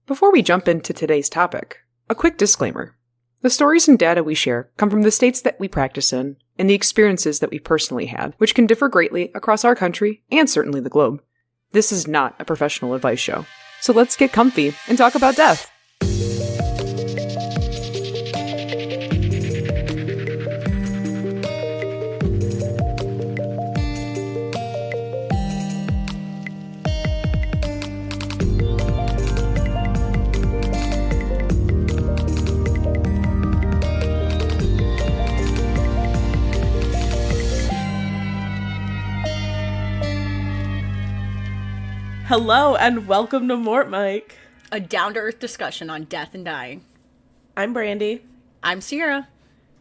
Before we jump into today's topic, a quick disclaimer. The stories and data we share come from the states that we practice in and the experiences that we personally had, which can differ greatly across our country and certainly the globe. This is not a professional advice show, so let's get comfy and talk about death. Hello and welcome to Mort Mike. A down-to-earth discussion on death and dying. I'm Brandy. I'm Sierra.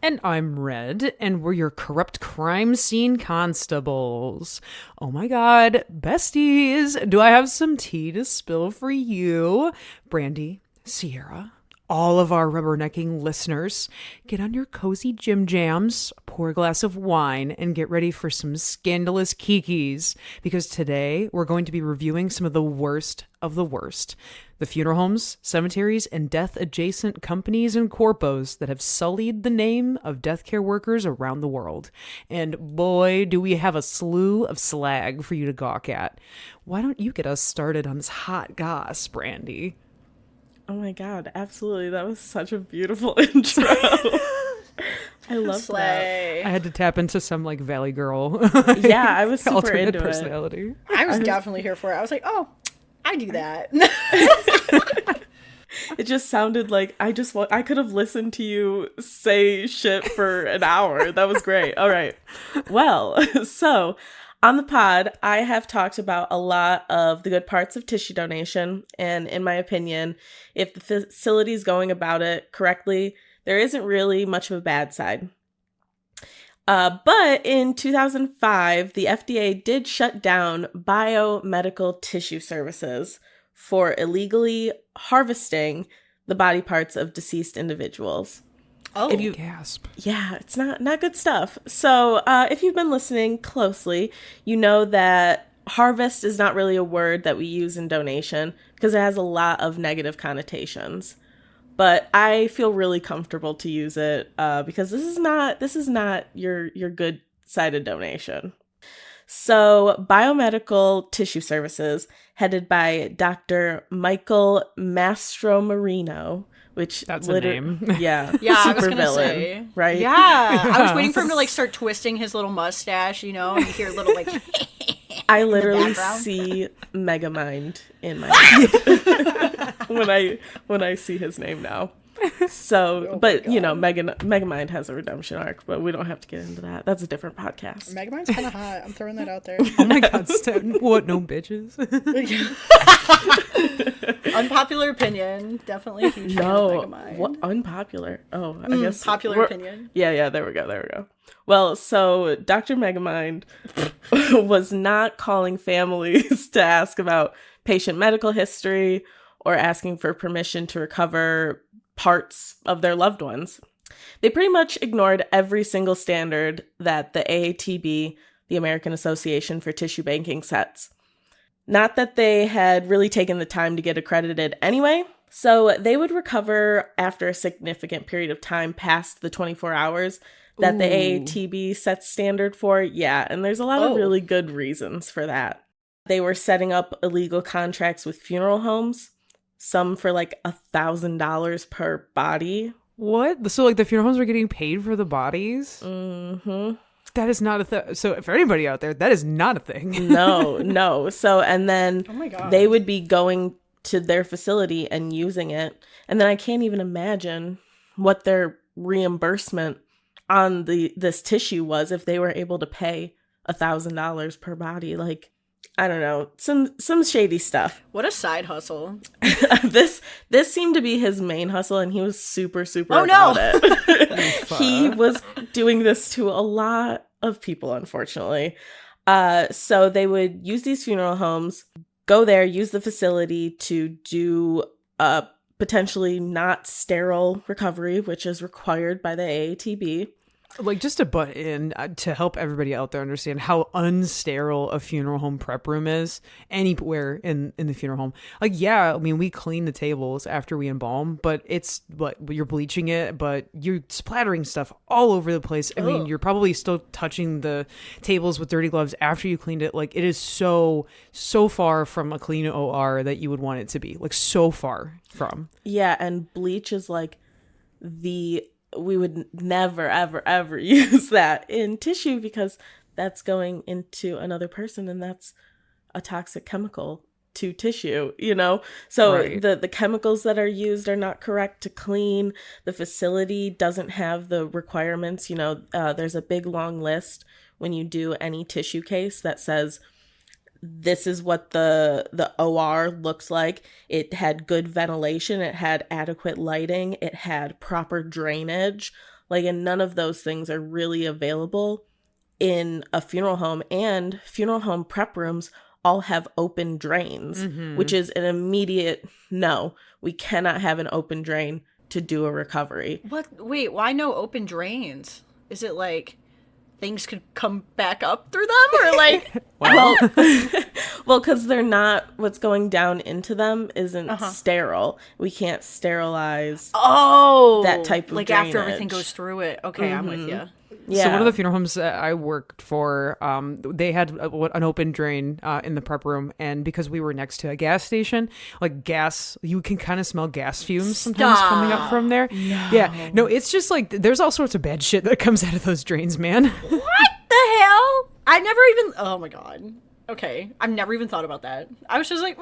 And I'm Red, and we're your corrupt crime scene constables. Oh my god, besties, do I have some tea to spill for you? Brandy, Sierra, all of our rubbernecking listeners, get on your cozy gym jams, pour a glass of wine, and get ready for some scandalous kikis, because today we're going to be reviewing some of the worst of the worst. The funeral homes, cemeteries, and death-adjacent companies and corpos that have sullied the name of death care workers around the world. And boy, do we have a slew of slag for you to gawk at. Why don't you get us started on this hot goss, Brandy? Oh my god, absolutely. That was such a beautiful intro. I love that. I had to tap into some like Valley Girl. Yeah, I was super alternate into personality. I was definitely here for it. I was like, oh, I do that. It just sounded like I could have listened to you say shit for an hour. That was great. All right. Well, so on the pod, I have talked about a lot of the good parts of tissue donation. And in my opinion, if the facility is going about it correctly, there isn't really much of a bad side. But in 2005, the FDA did shut down biomedical tissue services for illegally harvesting the body parts of deceased individuals. Oh, Gasp. Yeah, it's not good stuff. So if you've been listening closely, you know that harvest is not really a word that we use in donation because it has a lot of negative connotations. But I feel really comfortable to use it because this is not your good side of donation. So biomedical tissue services, headed by Dr. Michael Mastromarino, which that's a name. Yeah, yeah, super I was gonna villain, say, right? Yeah, I was waiting for him to like start twisting his little mustache, and you hear little like. I literally see Megamind in my head when I see his name now. So, but Megamind has a redemption arc, but we don't have to get into that. That's a different podcast. Megamind's kind of hot. I'm throwing that out there. Oh my god, what? No bitches? Unpopular opinion. Definitely a huge fan of Megamind. What unpopular? Oh, I guess popular opinion. Yeah. There we go. Well, so Dr. Megamind was not calling families to ask about patient medical history or asking for permission to recover parts of their loved ones. They pretty much ignored every single standard that the AATB, the American Association for Tissue Banking, sets. Not that they had really taken the time to get accredited anyway, so they would recover after a significant period of time past the 24 hours that the AATB sets standard for. Yeah, and there's a lot of really good reasons for that. They were setting up illegal contracts with funeral homes, some for like $1,000 per body. What? So like the funeral homes were getting paid for the bodies? Mm-hmm. That is not a thing. So for anybody out there, that is not a thing. No. So, and then oh my God, they would be going to their facility and using it. And then I can't even imagine what their reimbursement on this tissue was if they were able to pay $1,000 per body. Like, I don't know, some shady stuff. What a side hustle. This seemed to be his main hustle, and he was super about it. He was doing this to a lot of people, unfortunately. So they would use these funeral homes, go there, use the facility to do potentially not sterile recovery, which is required by the AATB. Like, just to butt in to help everybody out there understand how unsterile a funeral home prep room is anywhere in the funeral home. Like, yeah, I mean, we clean the tables after we embalm, but it's what you're bleaching it, but you're splattering stuff all over the place. I mean, Ugh. you're probably still touching the tables with dirty gloves after you cleaned it. Like, it is so far from a clean OR that you would want it to be. Like, so far from. Yeah, and bleach is like we would never, ever, ever use that in tissue because that's going into another person and that's a toxic chemical to tissue, you know? So Right. the chemicals that are used are not correct to clean. The facility doesn't have the requirements. You know, there's a big long list when you do any tissue case that says this is what the OR looks like. It had good ventilation, it had adequate lighting, it had proper drainage. Like, and none of those things are really available in a funeral home. And funeral home prep rooms all have open drains, which is an immediate no. We cannot have an open drain to do a recovery. What? Wait, why no open drains? Is it like things could come back up through them, or like? Well, well, because they're not, what's going down into them isn't sterile. We can't sterilize. Oh, That type of like after drainage. everything goes through it. Okay, I'm with you. Yeah. So one of the funeral homes that I worked for, they had an open drain in the prep room, and because we were next to a gas station, like gas, you can kind of smell gas fumes sometimes coming up from there. Yeah, no, it's just like there's all sorts of bad shit that comes out of those drains, man. What the hell? I never even. Oh my god. Okay, I've never even thought about that. I was just like,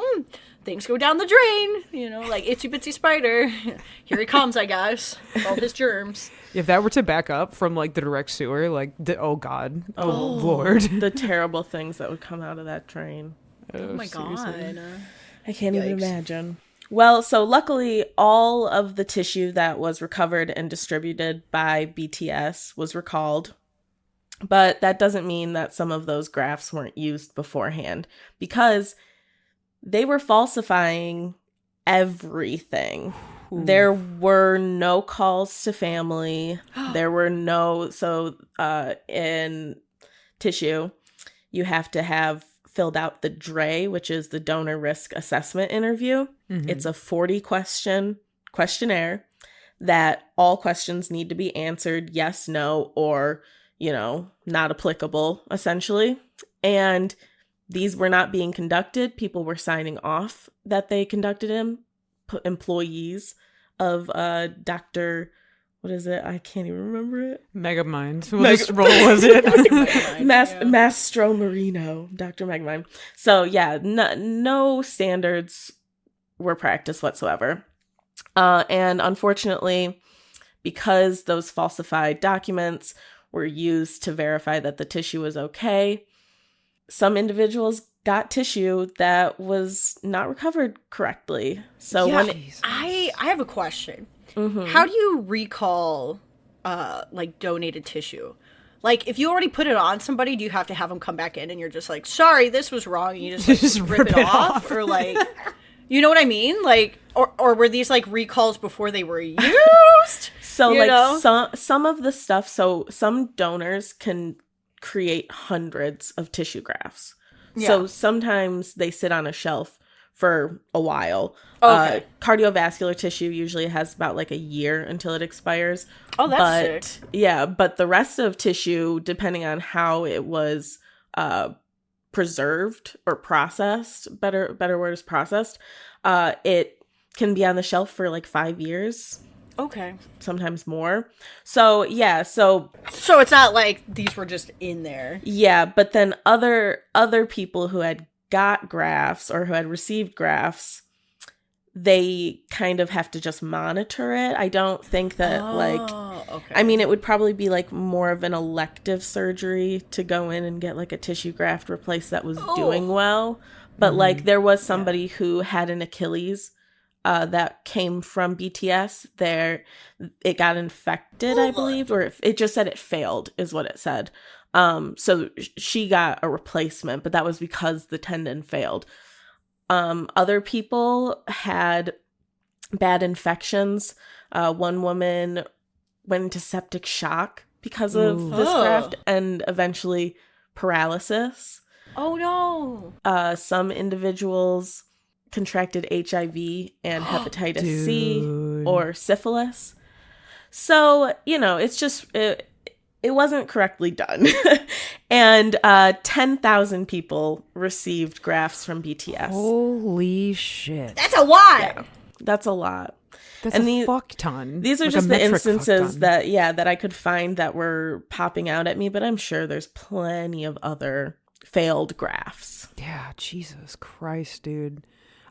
things go down the drain. You know, like itsy bitsy spider. Here he comes, I guess, with all his germs. If that were to back up from like the direct sewer, like oh god, oh lord, The terrible things that would come out of that drain. Oh my seriously. god. I can't even Yikes. imagine. Well, so luckily, all of the tissue that was recovered and distributed by BTS was recalled. But that doesn't mean that some of those grafts weren't used beforehand, because they were falsifying everything. There were no calls to family. There were no, in tissue, you have to have filled out the DRE, which is the donor risk assessment interview. It's a 40-question questionnaire that all questions need to be answered yes, no, or, you know, not applicable, essentially. And these were not being conducted. People were signing off that they conducted them. Employees of Dr. What is it? I can't even remember it. Megamind. What role was it? Mastro Marino, Dr. Megamind. So yeah, no standards were practiced whatsoever. And unfortunately, because those falsified documents were used to verify that the tissue was okay, some individuals got tissue that was not recovered correctly. So Yeah, I have a question. How do you recall like donated tissue? Like, if you already put it on somebody, do you have to have them come back in and you're just like, sorry, this was wrong, and you just, like, Just rip it off? Or like, you know what I mean? Like, or were these like recalls before they were used? So You like know? some of the stuff, so some donors can create hundreds of tissue grafts. So Yeah. sometimes they sit on a shelf for a while. Okay. Cardiovascular tissue usually has about like a year until it expires. Oh, that's sick. Yeah, but the rest of tissue, depending on how it was preserved or processed, better word is processed, it can be on the shelf for like 5 years, Okay. sometimes more. So yeah, so So it's not like these were just in there. yeah, but then other people who had got grafts or who had received grafts, they kind of have to just monitor it. I don't think that Okay. I mean, it would probably be like more of an elective surgery to go in and get like a tissue graft replaced that was doing well. But like there was somebody who had an Achilles that came from BTS. It got infected, I believe, or it just said it failed is what it said. So she got a replacement, but that was because the tendon failed. Other people had bad infections. One woman went into septic shock because of this graft, and eventually paralysis. Oh no. Some individuals contracted HIV and hepatitis C or syphilis. So, it's just, it wasn't correctly done. And 10,000 people received grafts from BTS. Holy shit. That's a lot. Yeah, that's a lot. That's a fuck ton. These are like just the instances that I could find that were popping out at me, but I'm sure there's plenty of other failed grafts. Yeah, Jesus Christ, dude.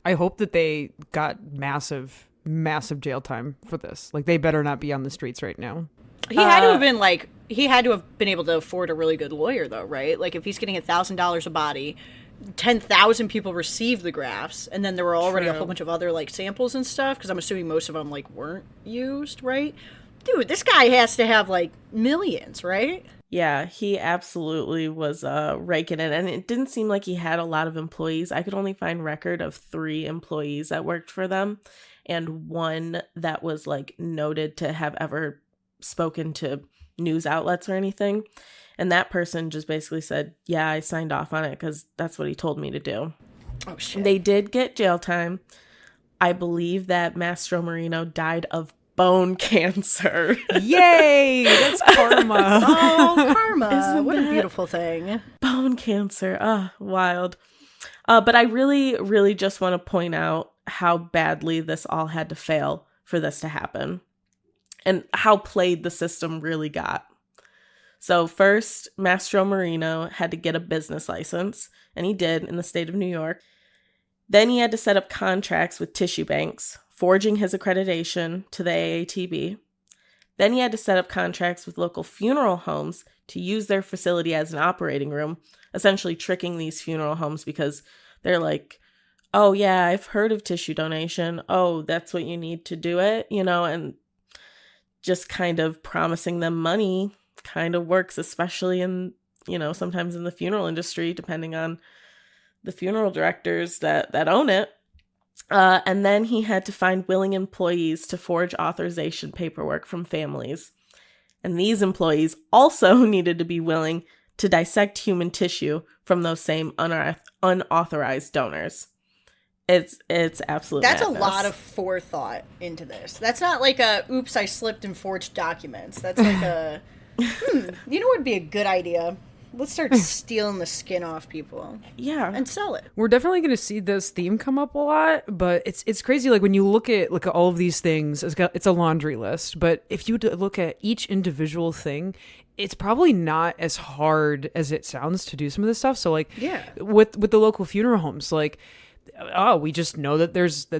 I hope that they got massive jail time for this. Like, they better not be on the streets right now. He had to have been able to afford a really good lawyer, though, right? Like, if he's getting $1,000 a body, 10,000 people received the grafts, and then there were already a whole bunch of other, like, samples and stuff, because I'm assuming most of them, like, weren't used, right? Dude, this guy has to have, like, millions, right? Yeah, he absolutely was raking it, and it didn't seem like he had a lot of employees. I could only find record of 3 employees that worked for them, and one that was, like, noted to have ever spoken to news outlets or anything. And that person just basically said, yeah, I signed off on it because that's what he told me to do. Oh, shit. They did get jail time. I believe that Mastro Marino died of bone cancer. Yay! That's karma. Oh, karma. What a beautiful thing. Bone cancer. Wild. But I really, really just want to point out how badly this all had to fail for this to happen. And how played the system really got. So first, Mastro Marino had to get a business license, and he did in the state of New York. Then he had to set up contracts with tissue banks, forging his accreditation to the AATB. Then he had to set up contracts with local funeral homes to use their facility as an operating room, essentially tricking these funeral homes because they're like, oh yeah, I've heard of tissue donation. Oh, that's what you need to do it, and just kind of promising them money kind of works, especially in, sometimes in the funeral industry, depending on the funeral directors that own it. And then he had to find willing employees to forge authorization paperwork from families. And these employees also needed to be willing to dissect human tissue from those same unauthorized donors. It's absolutely That's madness. a lot of forethought into this. That's not like a, oops, I slipped and forged documents. That's like a, you know what would be a good idea? Let's start stealing the skin off people. Yeah. And sell it. We're definitely going to see this theme come up a lot, but it's crazy. Like, when you look at all of these things, it's a laundry list. But if you look at each individual thing, it's probably not as hard as it sounds to do some of this stuff. So, like, yeah, with the local funeral homes, like, we just know that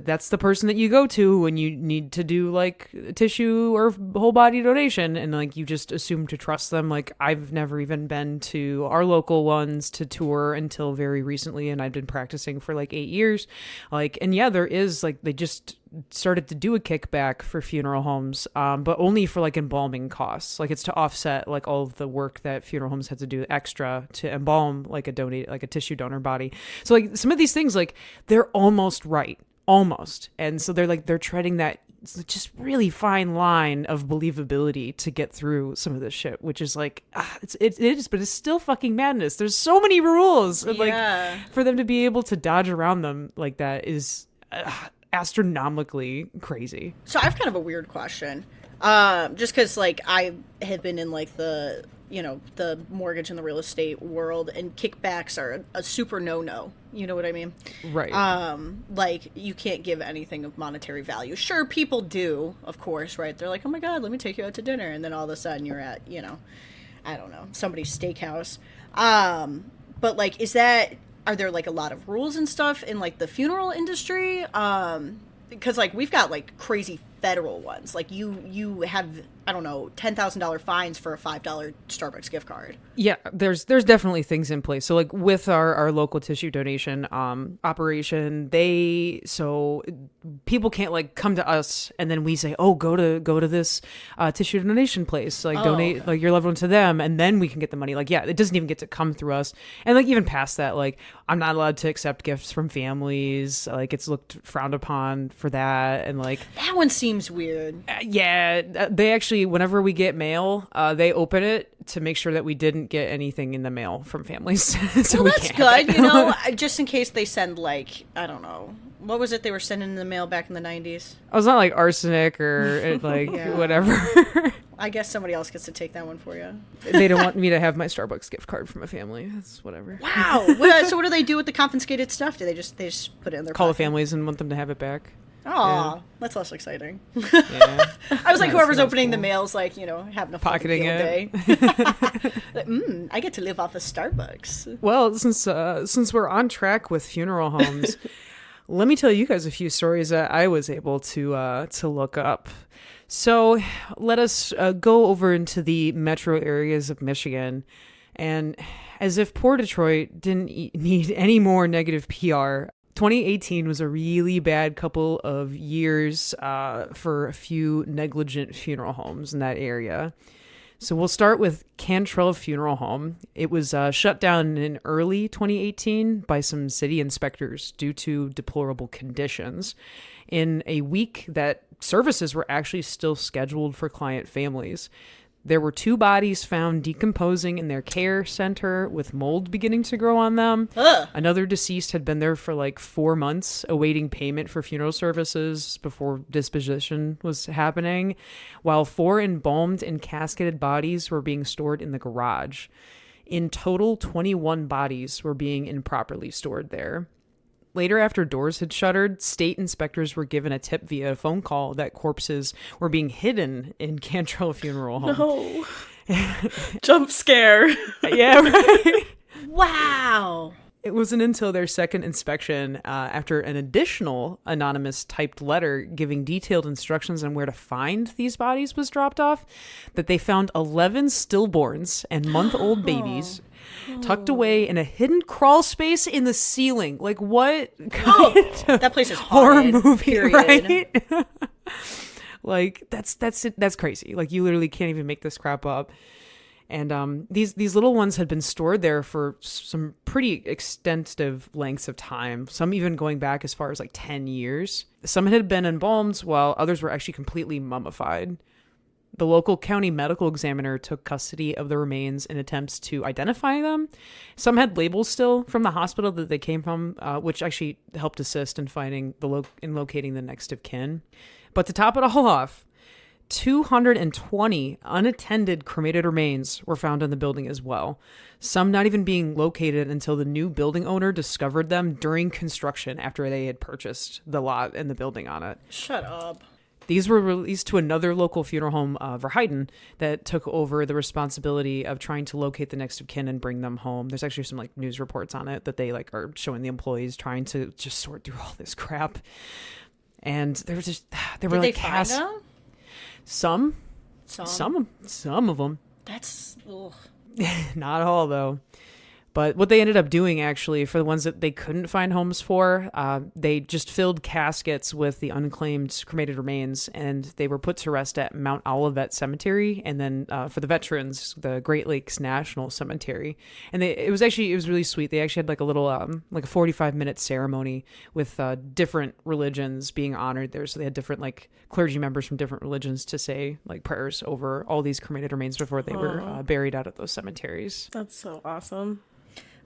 that's the person that you go to when you need to do like tissue or whole body donation, and like you just assume to trust them. Like, I've never even been to our local ones to tour until very recently, and I've been practicing for like 8 years. Like, and yeah, there is like, they just started to do a kickback for funeral homes, but only for like embalming costs. Like, it's to offset like all of the work that funeral homes had to do extra to embalm like a tissue donor body. So like some of these things, like, they're almost right, almost, and so they're treading that just really fine line of believability to get through some of this shit, which is like, it is, but it's still fucking madness. There's so many rules, and like for them to be able to dodge around them like that is astronomically crazy. So I have kind of a weird question. Just because, like, I have been in, like, the mortgage and the real estate world, and kickbacks are a super no-no. You know what I mean? Right. Like, you can't give anything of monetary value. Sure, people do, of course, right? They're like, oh my God, let me take you out to dinner. And then all of a sudden you're at, I don't know, somebody's steakhouse. But, like, are there, like, a lot of rules and stuff in, like, the funeral industry? Because, like, we've got, like, crazy federal ones. Like, you have, I don't know, $10,000 fines for a $5 Starbucks gift card. Yeah, there's definitely things in place. So, like, with our local tissue donation operation, so people can't, like, come to us and then we say, oh, go to this tissue donation place, like, donate like your loved one to them, and then we can get the money. Like, yeah, it doesn't even get to come through us. And, like, even past that, like, I'm not allowed to accept gifts from families. Like, it's looked frowned upon for that. And, like, that one seems seems weird. Yeah, they actually, whenever we get mail, they open it to make sure that we didn't get anything in the mail from families. So Well, that's good, you know, just in case they send, like, I don't know. What was it they were sending in the mail back in the 90s? Oh, it's not like arsenic or like Yeah. whatever. I guess somebody else gets to take that one for you. They don't want me to have my Starbucks gift card from a family. That's whatever. Wow. So what do they do with the confiscated stuff? Do they just put it in their Call the pocket? families and want them to have it back. Aw, Yeah. that's less exciting. Yeah. I was like, whoever's That's opening the cool. mail's like, you know, having a Pocketing fucking field day. Like, I get to live off of Starbucks. Well, since we're on track with funeral homes, let me tell you guys a few stories that I was able to look up. So let us go over into the metro areas of Michigan, and as if poor Detroit didn't need any more negative PR. 2018 was a really bad couple of years for a few negligent funeral homes in that area. So we'll start with Cantrell Funeral Home. It was shut down in early 2018 by some city inspectors due to deplorable conditions. In a week that services were actually still scheduled for client families. There were 2 bodies found decomposing in their care center with mold beginning to grow on them. Ugh. Another deceased had been there for like 4 months awaiting payment for funeral services before disposition was happening, while 4 embalmed and casketed bodies were being stored in the garage. In total, 21 bodies were being improperly stored there. Later, after doors had shuttered, state inspectors were given a tip via a phone call that corpses were being hidden in Cantrell Funeral Home. No. Jump scare. Yeah, right. Wow. It wasn't until their second inspection, after an additional anonymous typed letter giving detailed instructions on where to find these bodies was dropped off, that they found 11 stillborns and month-old babies tucked away in a hidden crawl space in the ceiling. Like, what kind of That place is horror haunted, movie, period. right? Like, that's crazy. Like, you literally can't even make this crap up. And these little ones had been stored there for some pretty extensive lengths of time, some even going back as far as like 10 years. Some had been embalmed, while others were actually completely mummified. The local county medical examiner took custody of the remains in attempts to identify them. Some had labels still from the hospital that they came from, which actually helped assist in finding in locating the next of kin. But to top it all off, 220 unattended cremated remains were found in the building as well, some not even being located until the new building owner discovered them during construction after they had purchased the lot and the building on it. Shut up. These were released to another local funeral home, Verheiden, that took over the responsibility of trying to locate the next of kin and bring them home. There's actually some like news reports on it that they like are showing the employees trying to just sort through all this crap. And they were Did like they find them? Some of them. That's ugh. Not all, though. But what they ended up doing, actually, for the ones that they couldn't find homes for, they just filled caskets with the unclaimed cremated remains, and they were put to rest at Mount Olivet Cemetery, and then for the veterans, the Great Lakes National Cemetery. And it was really sweet. They actually had like a little, like a 45-minute ceremony with different religions being honored there. So they had different like clergy members from different religions to say like prayers over all these cremated remains before they were buried out at those cemeteries. That's so awesome.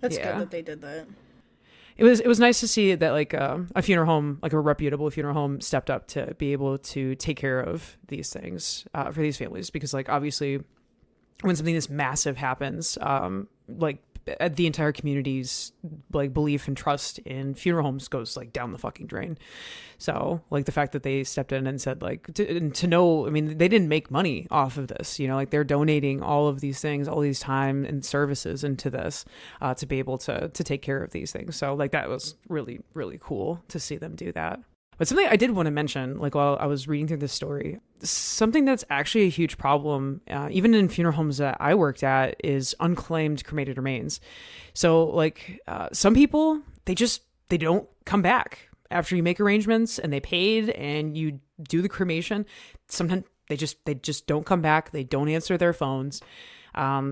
That's Yeah. good that they did that. It was nice to see that like a funeral home, like a reputable funeral home, stepped up to be able to take care of these things for these families, because like obviously when something this massive happens, like the entire community's like belief and trust in funeral homes goes like down the fucking drain. So like the fact that they stepped in and said like to know, I mean, they didn't make money off of this, you know, like they're donating all of these things, all these time and services into this to be able to take care of these things. So like that was really, really cool to see them do that. But something I did want to mention, like while I was reading through this story, something that's actually a huge problem, even in funeral homes that I worked at, is unclaimed cremated remains. So like some people, they don't come back after you make arrangements and they paid and you do the cremation. Sometimes they just don't come back. They don't answer their phones.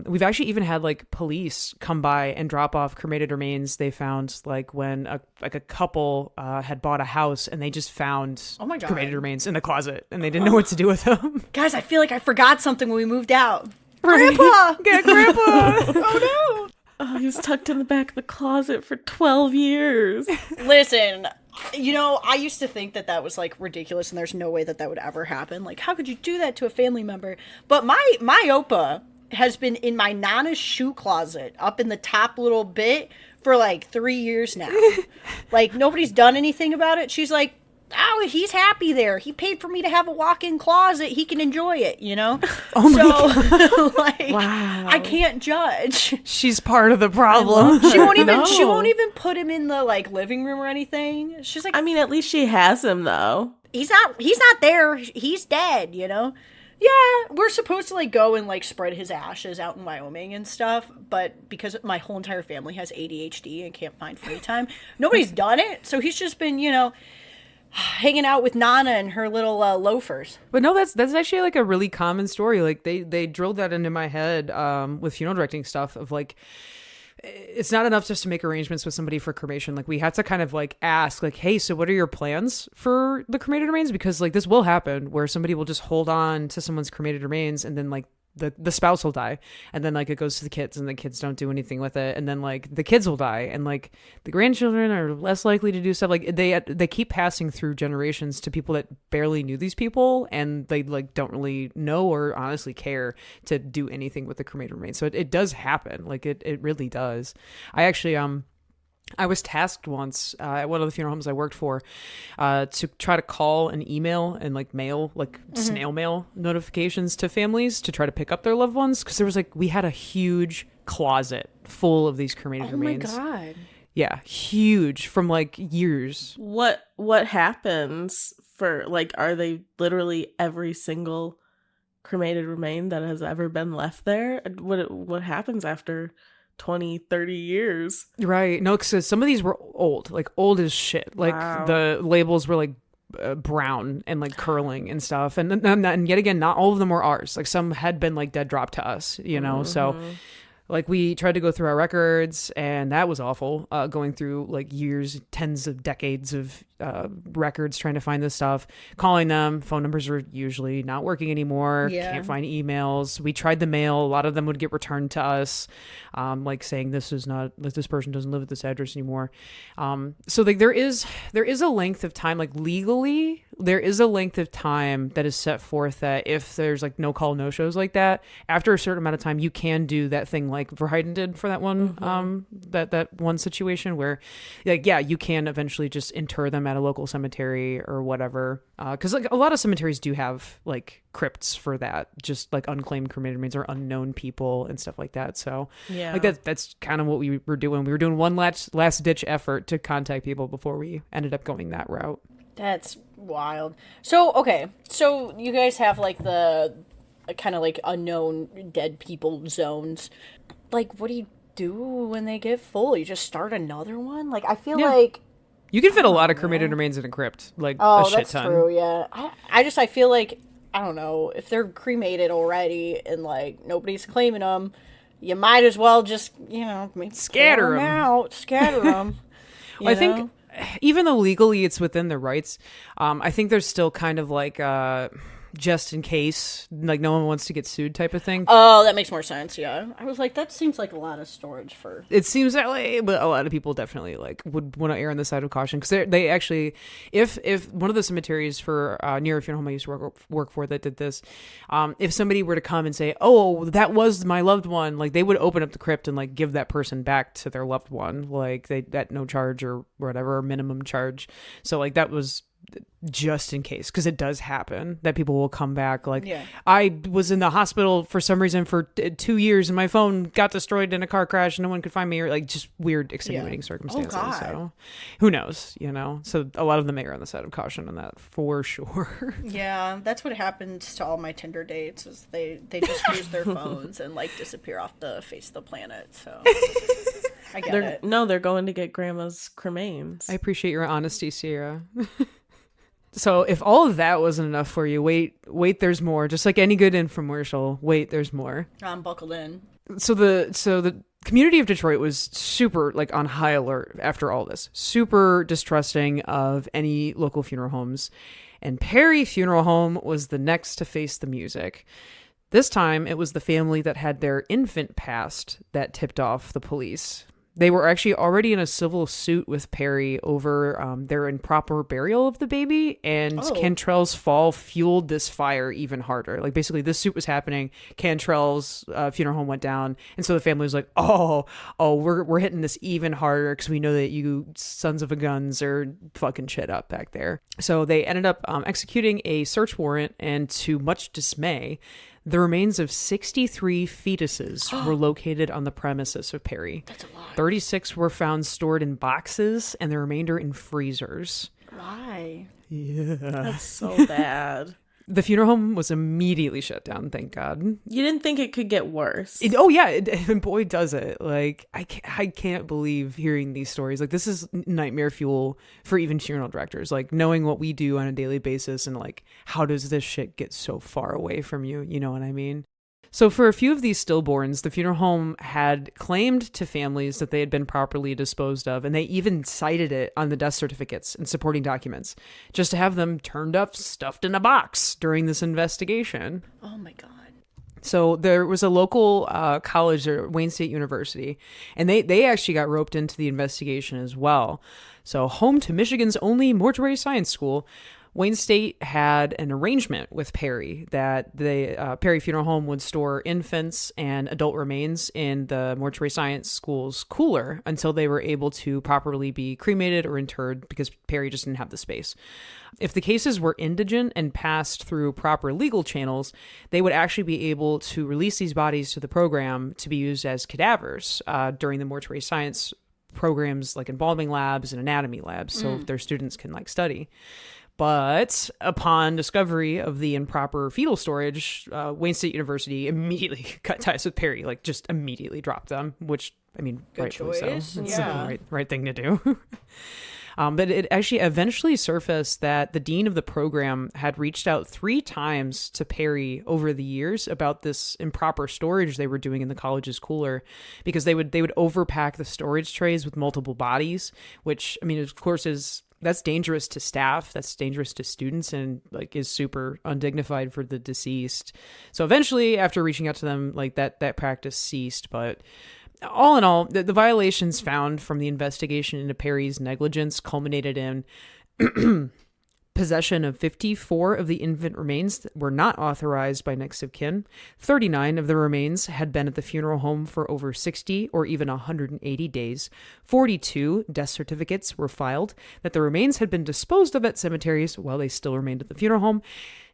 We've actually even had like police come by and drop off cremated remains they found like when a couple had bought a house and they just found Oh my God. cremated remains in the closet and they didn't know what to do with them. Guys, I feel like I forgot something when we moved out. Right. Grandpa! Get Grandpa! Oh Oh, he was tucked in the back of the closet for 12 years. no! Listen, you know, I used to think that was like ridiculous and there's no way that would ever happen. Like, how could you do that to a family member? But my Opa has been in my Nana's shoe closet up in the top little bit for like 3 years now. Like, nobody's done anything about it. She's like, oh, he's happy there. He paid for me to have a walk-in closet. He can enjoy it, you know? Oh my God. Like, Wow. I can't judge. She's part of the problem. She won't even No. she won't even put him in the like living room or anything. She's like, I mean, at least she has him, though. he's not there. He's dead, you know? Yeah, we're supposed to like go and like spread his ashes out in Wyoming and stuff, but because my whole entire family has ADHD and can't find free time, nobody's done it. So he's just been, you know, hanging out with Nana and her little loafers. But no, that's actually like a really common story. Like they drilled that into my head with funeral directing stuff of like, it's not enough just to make arrangements with somebody for cremation. Like we have to kind of like ask like, hey, so what are your plans for the cremated remains? Because like this will happen where somebody will just hold on to someone's cremated remains and then like the spouse will die and then like it goes to the kids and the kids don't do anything with it and then like the kids will die and like the grandchildren are less likely to do stuff. Like they keep passing through generations to people that barely knew these people and they like don't really know or honestly care to do anything with the cremated remains. So it does happen. Like it really does. I actually I was tasked once at one of the funeral homes I worked for to try to call and email and like mail, like snail mail notifications to families to try to pick up their loved ones. Cause there was like, we had a huge closet full of these cremated remains. Oh my God. Yeah. Huge from like years. What happens for, like, are they literally every single cremated remain that has ever been left there? What happens after 20, 30 years? Right. No, because some of these were old, like old as shit. Like Wow. the labels were like brown and like curling and stuff. And yet again, not all of them were ours. Like some had been like dead dropped to us, you know? So like we tried to go through our records and that was awful. Going through like years, tens of decades of records, trying to find this stuff, calling them. Phone numbers were usually not working anymore. Yeah. Can't find emails. We tried the mail. A lot of them would get returned to us, like saying this person doesn't live at this address anymore. So like there is a length of time, like legally, there is a length of time that is set forth that if there's like no call, no shows like that, after a certain amount of time, you can do that thing like Verheiden did for that one, that one situation where like, yeah, you can eventually just inter them at a local cemetery or whatever. Cause like a lot of cemeteries do have like crypts for that, just like unclaimed cremated remains or unknown people and stuff like that. So Yeah. like that's kind of what we were doing. We were doing one last ditch effort to contact people before we ended up going that route. That's wild. So, okay. So, you guys have, like, the kind of, like, unknown dead people zones. Like, what do you do when they get full? You just start another one? Like, I feel Yeah. like... You can fit a lot of cremated remains in a crypt, like Oh, a shit that's ton. true, yeah. I feel like, I don't know, if they're cremated already and, like, nobody's claiming them, you might as well just, you know, maybe Scatter pull 'em. out, scatter them. Well, I think even though legally it's within their rights, I think there's still kind of like just in case, like no one wants to get sued type of thing. Oh, that makes more sense, yeah. I was like, that seems like a lot of storage for... It seems that way, but a lot of people definitely like would want to err on the side of caution because they actually, if one of the cemeteries for near a funeral home I used to work for that did this, if somebody were to come and say, oh, that was my loved one, like they would open up the crypt and like give that person back to their loved one, like they at no charge or whatever, or minimum charge. So like that was just in case, because it does happen that people will come back like, Yeah. I was in the hospital for some reason for 2 years and my phone got destroyed in a car crash and no one could find me, or like just weird extenuating circumstances. God. So who knows, you know? So a lot of them err on the side of caution on that for sure. Yeah, that's what happens to all my Tinder dates is they just lose their phones and like disappear off the face of the planet. So I get it. They're going to get grandma's cremains. I appreciate your honesty, Sierra. So if all of that wasn't enough for you, wait, there's more. Just like any good infomercial, wait, there's more. I'm buckled in. So the community of Detroit was super like on high alert after all this, super distrusting of any local funeral homes. And Perry Funeral Home was the next to face the music. This time, it was the family that had their infant passed that tipped off the police. They were actually already in a civil suit with Perry over their improper burial of the baby, and Cantrell's fall fueled this fire even harder. Like, basically, this suit was happening, Cantrell's funeral home went down, and so the family was like, we're hitting this even harder because we know that you sons of a guns are fucking shit up back there. So they ended up executing a search warrant, and to much dismay, the remains of 63 fetuses were located on the premises of Perry. That's a lot. 36 were found stored in boxes and the remainder in freezers. Why? Yeah. That's so bad. The funeral home was immediately shut down, thank God. You didn't think it could get worse. And boy, does it. Like, I can't believe hearing these stories. Like, this is nightmare fuel for even funeral directors. Like, knowing what we do on a daily basis and, like, how does this shit get so far away from you? You know what I mean? So for a few of these stillborns, the funeral home had claimed to families that they had been properly disposed of, and they even cited it on the death certificates and supporting documents, just to have them turned up, stuffed in a box during this investigation. Oh my God. So there was a local college, or Wayne State University, and they actually got roped into the investigation as well. So home to Michigan's only mortuary science school, Wayne State had an arrangement with Perry that the Perry Funeral Home would store infants and adult remains in the mortuary science school's cooler until they were able to properly be cremated or interred, because Perry just didn't have the space. If the cases were indigent and passed through proper legal channels, they would actually be able to release these bodies to the program to be used as cadavers during the mortuary science programs, like embalming labs and anatomy labs, so their students can like study. But upon discovery of the improper fetal storage, Wayne State University immediately cut ties with Perry, like just immediately dropped them, which, I mean, Good rightfully choice. so. It's Yeah. the right thing to do. But it actually eventually surfaced that the dean of the program had reached out 3 times to Perry over the years about this improper storage they were doing in the college's cooler, because they would overpack the storage trays with multiple bodies, which, I mean, of course that's dangerous to staff, that's dangerous to students, and like is super undignified for the deceased. So eventually, after reaching out to them, like that practice ceased. But all in all, the violations found from the investigation into Perry's negligence culminated in possession of 54 of the infant remains that were not authorized by next of kin. 39 of the remains had been at the funeral home for over 60 or even 180 days. 42 death certificates were filed that the remains had been disposed of at cemeteries while they still remained at the funeral home,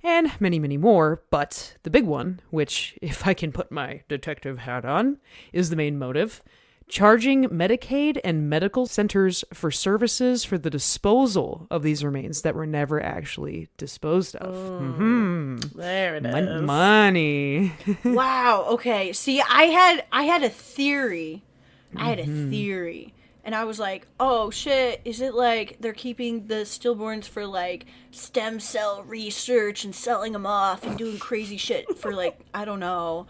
and many, many more. But the big one, which, if I can put my detective hat on, is the main motive: charging Medicaid and medical centers for services for the disposal of these remains that were never actually disposed of. There it is. Money. Wow. Okay. See, I had a theory. And I was like, oh shit, is it like they're keeping the stillborns for like stem cell research and selling them off and doing crazy shit for like, I don't know,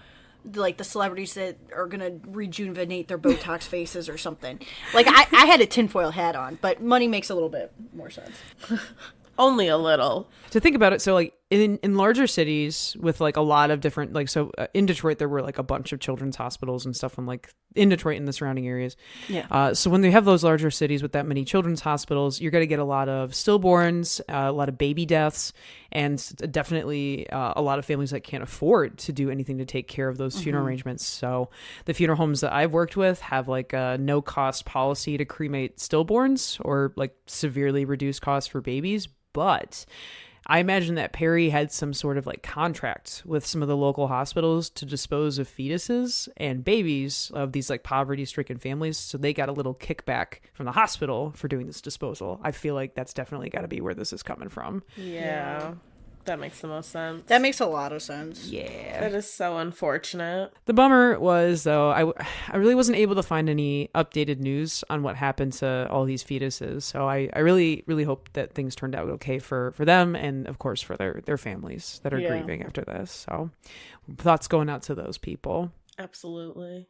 like the celebrities that are gonna rejuvenate their Botox faces or something. Like I had a tinfoil hat on, but money makes a little bit more sense. Only a little. To think about it, so like in larger cities with like a lot of different, like, so in Detroit there were like a bunch of children's hospitals and stuff, and like in Detroit and the surrounding areas. Yeah. So when they have those larger cities with that many children's hospitals, you're going to get a lot of stillborns, a lot of baby deaths, and definitely a lot of families that can't afford to do anything to take care of those funeral arrangements. So the funeral homes that I've worked with have like a no cost policy to cremate stillborns, or like severely reduced costs for babies. But I imagine that Perry had some sort of like contract with some of the local hospitals to dispose of fetuses and babies of these like poverty-stricken families, so they got a little kickback from the hospital for doing this disposal. I feel like that's definitely got to be where this is coming from. Yeah. That makes the most sense. That makes a lot of sense. Yeah. That is so unfortunate. The bummer was, though, I really wasn't able to find any updated news on what happened to all these fetuses. So I really, really hope that things turned out okay for them and, of course, for their families that are grieving after this. So thoughts going out to those people. Absolutely.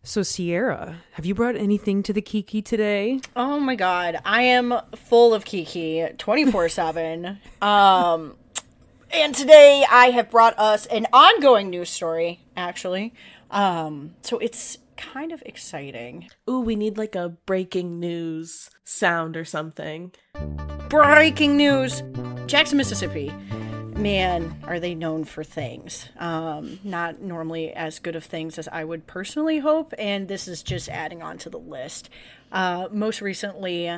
So, Sierra, have you brought anything to the Kiki today? Oh my god, I am full of Kiki 24/7. And today I have brought us an ongoing news story, actually. So it's kind of exciting. Ooh, we need like a breaking news sound or something. Breaking news! Jackson, Mississippi. Man, are they known for things. Not normally as good of things as I would personally hope, and this is just adding on to the list. Most recently,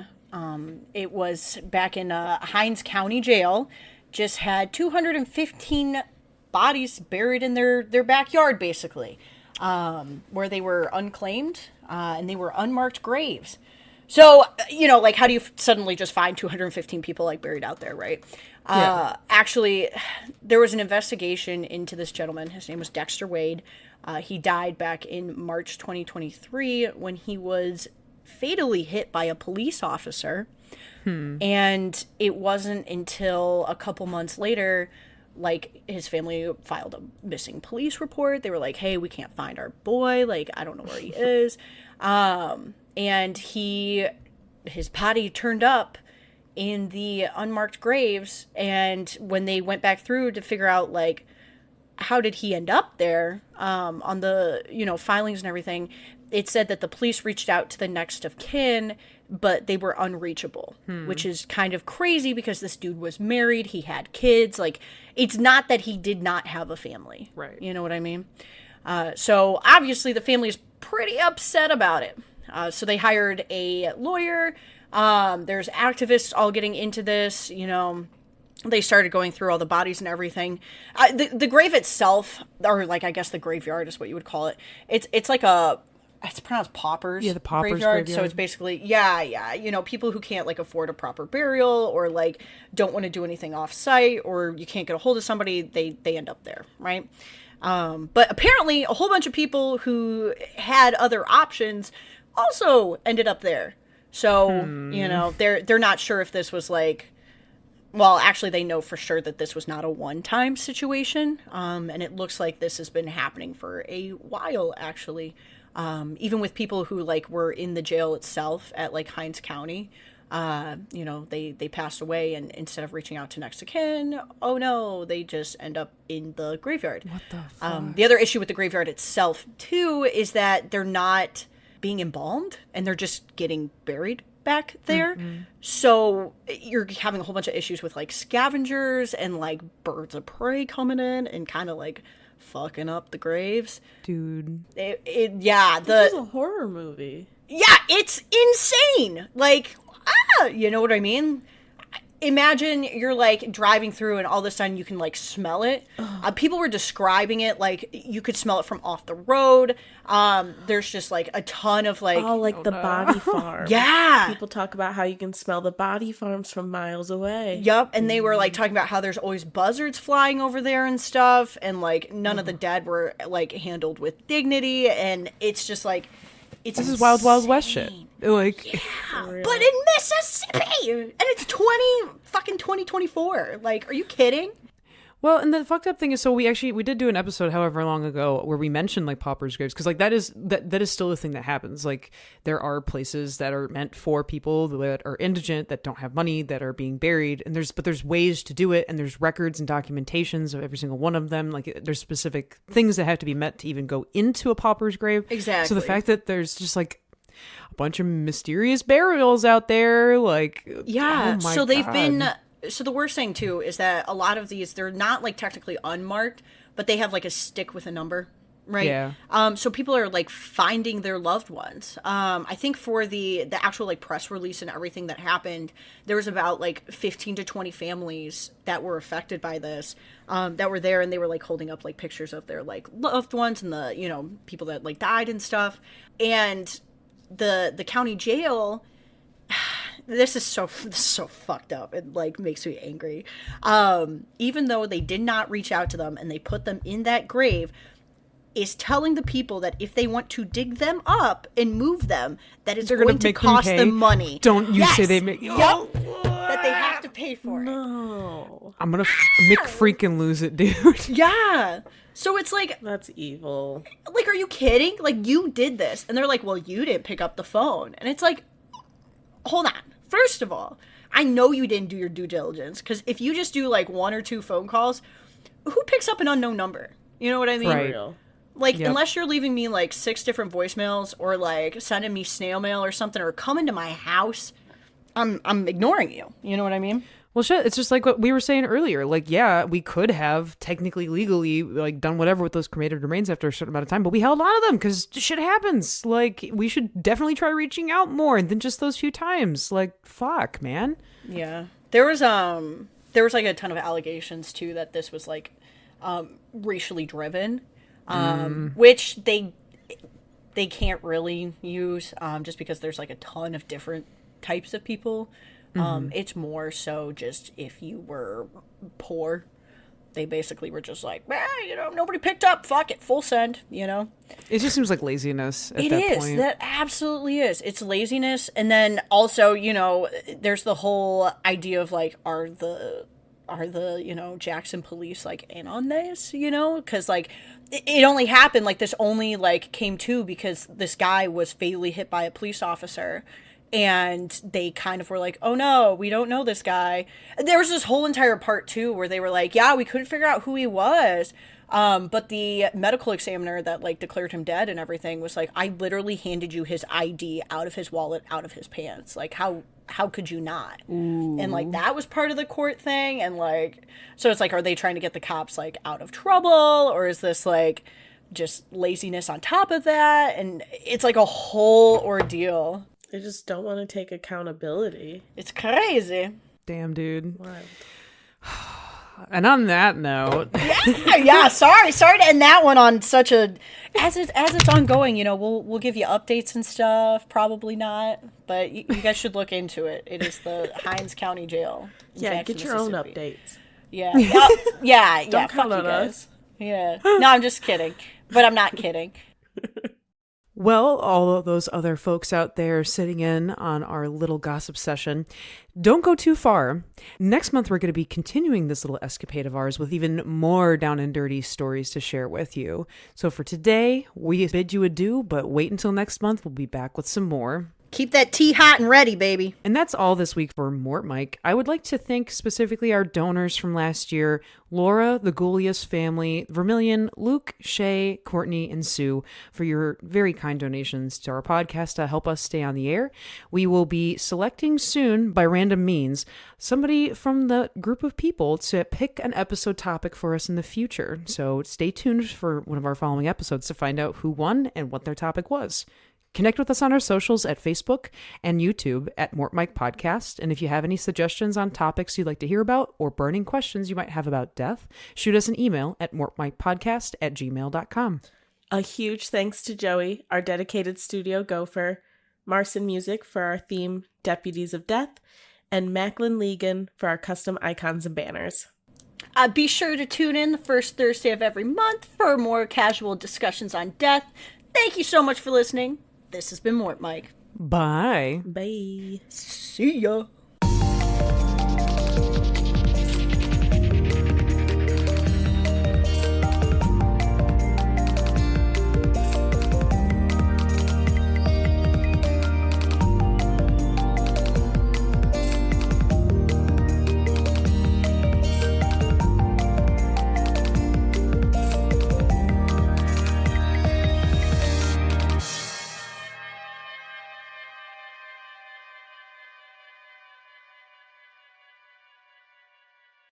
it was back in Hinds County Jail. Just had 215 bodies buried in their backyard, basically, where they were unclaimed, and they were unmarked graves. So, like, how do you suddenly just find 215 people, like, buried out there, right? Yeah. Actually, there was an investigation into this gentleman. His name was Dexter Wade. He died back in March 2023 when he was fatally hit by a police officer. And it wasn't until a couple months later, like, his family filed a missing police report. They were like, hey, we can't find our boy. Like, I don't know where he is. And his body turned up in the unmarked graves. And when they went back through to figure out, like, how did he end up there, on the, filings and everything, it said that the police reached out to the next of kin, but they were unreachable, which is kind of crazy because this dude was married. He had kids. Like, it's not that he did not have a family. Right. You know what I mean? So obviously the family is pretty upset about it. So they hired a lawyer. There's activists all getting into this, They started going through all the bodies and everything. The grave itself, or like, I guess the graveyard is what you would call it. It's like it's pronounced paupers. Yeah, the paupers graveyard. So it's basically, people who can't, like, afford a proper burial or, like, don't want to do anything off-site, or you can't get a hold of somebody, they end up there, right? But apparently a whole bunch of people who had other options also ended up there. So, they're not sure if this was, like, well, actually, they know for sure that this was not a one-time situation, and it looks like this has been happening for a while, actually. Even with people who, like, were in the jail itself at, like, Hinds County, they passed away, and instead of reaching out to next of kin, oh no, they just end up in the graveyard. What the fuck? The other issue with the graveyard itself, too, is that they're not being embalmed, and they're just getting buried back there. Mm-hmm. So you're having a whole bunch of issues with, like, scavengers and, like, birds of prey coming in and kind of, like, fucking up the graves. Dude. This is a horror movie. Yeah, it's insane. Like, you know what I mean? Imagine you're, like, driving through and all of a sudden you can, like, smell it. People were describing it like you could smell it from off the road. There's just, like, a ton of, like... Oh, like the body farm. Yeah. People talk about how you can smell the body farms from miles away. Yep, and they were, like, talking about how there's always buzzards flying over there and stuff, and, like, none of the dead were, like, handled with dignity, and it's just, like... This is Wild Wild West shit. Like, yeah, but in Mississippi, and it's 2024. Like, are you kidding? Well, and the fucked up thing is, so we did do an episode however long ago where we mentioned, like, paupers' graves, because, like, that is still a thing that happens. Like, there are places that are meant for people that are indigent, that don't have money, that are being buried, and there's ways to do it, and there's records and documentations of every single one of them. Like, there's specific things that have to be met to even go into a pauper's grave. Exactly. So the fact that there's just, like, a bunch of mysterious burials out there, like, yeah. Oh my so they've God. been. So the worst thing, too, is that a lot of these, they're not, like, technically unmarked, but they have, like, a stick with a number, right? Yeah. So people are, like, finding their loved ones. I think for the actual, like, press release and everything that happened, there was about, like, 15 to 20 families that were affected by this, that were there, and they were, like, holding up, like, pictures of their, like, loved ones and the, people that, like, died and stuff. And the county jail... this is so fucked up. It like makes me angry. Even though they did not reach out to them and they put them in that grave, is telling the people that if they want to dig them up and move them, that it's going to cost them money. Don't you say they make... Yep. That they have to pay for it. No. I'm gonna freaking lose it, dude. Yeah. So it's like... That's evil. Like, are you kidding? Like, you did this. And they're like, well, you didn't pick up the phone. And it's like, hold on. First of all, I know you didn't do your due diligence. Because if you just do, like, 1 or 2 phone calls, who picks up an unknown number? You know what I mean? Right. Like, unless you're leaving me, like, 6 different voicemails or, like, sending me snail mail or something or coming to my house, I'm ignoring you. You know what I mean? Well, shit, it's just like what we were saying earlier. Like, yeah, we could have technically, legally, like, done whatever with those cremated remains after a certain amount of time, but we held on to them because shit happens. Like, we should definitely try reaching out more than just those few times. Like, fuck, man. Yeah. There was like, a ton of allegations, too, that this was, like, racially driven. Which they can't really use, just because there's like a ton of different types of people. It's more so just if you were poor, they basically were just like, nobody picked up, fuck it, full send, It just seems like laziness at that point. It is. That absolutely is. It's laziness. And then also, there's the whole idea of like, are the Jackson police like in on this, because like it only happened, like this only like came to because this guy was fatally hit by a police officer, and they kind of were like, oh no, we don't know this guy. There was this whole entire part too where they were like, yeah, we couldn't figure out who he was, but the medical examiner that like declared him dead and everything was like, I literally handed you his ID out of his wallet, out of his pants. Like, how could you not? Ooh. And like that was part of the court thing, and like, so it's like, are they trying to get the cops like out of trouble, or is this like just laziness on top of that? And it's like a whole ordeal. They just don't want to take accountability. It's crazy. Damn, dude. What? And on that note, yeah. Sorry to end that one on such a as it's ongoing. We'll give you updates and stuff. Probably not, but you guys should look into it. It is the Hines County Jail. Yeah, get your own updates. Yeah. Yeah. Don't fuck count you on guys. us. Yeah. No, I'm just kidding. But I'm not kidding. well, all of those other folks out there sitting in on our little gossip session, don't go too far. Next month, we're going to be continuing this little escapade of ours with even more down and dirty stories to share with you. So for today, we bid you adieu, but wait until next month. We'll be back with some more. Keep that tea hot and ready, baby. And that's all this week for Mort Mike. I would like to thank specifically our donors from last year, Laura, the Goulias family, Vermilion, Luke, Shay, Courtney, and Sue, for your very kind donations to our podcast to help us stay on the air. We will be selecting soon, by random means, somebody from the group of people to pick an episode topic for us in the future. So stay tuned for one of our following episodes to find out who won and what their topic was. Connect with us on our socials at Facebook and YouTube at Mort Mike Podcast. And if you have any suggestions on topics you'd like to hear about or burning questions you might have about death, shoot us an email at mortmikepodcast@gmail.com. A huge thanks to Joey, our dedicated studio gopher, Marson Music for our theme, Deputies of Death, and Macklin Legan for our custom icons and banners. Be sure to tune in the first Thursday of every month for more casual discussions on death. Thank you so much for listening. This has been Mort Mike. Bye. Bye. See ya.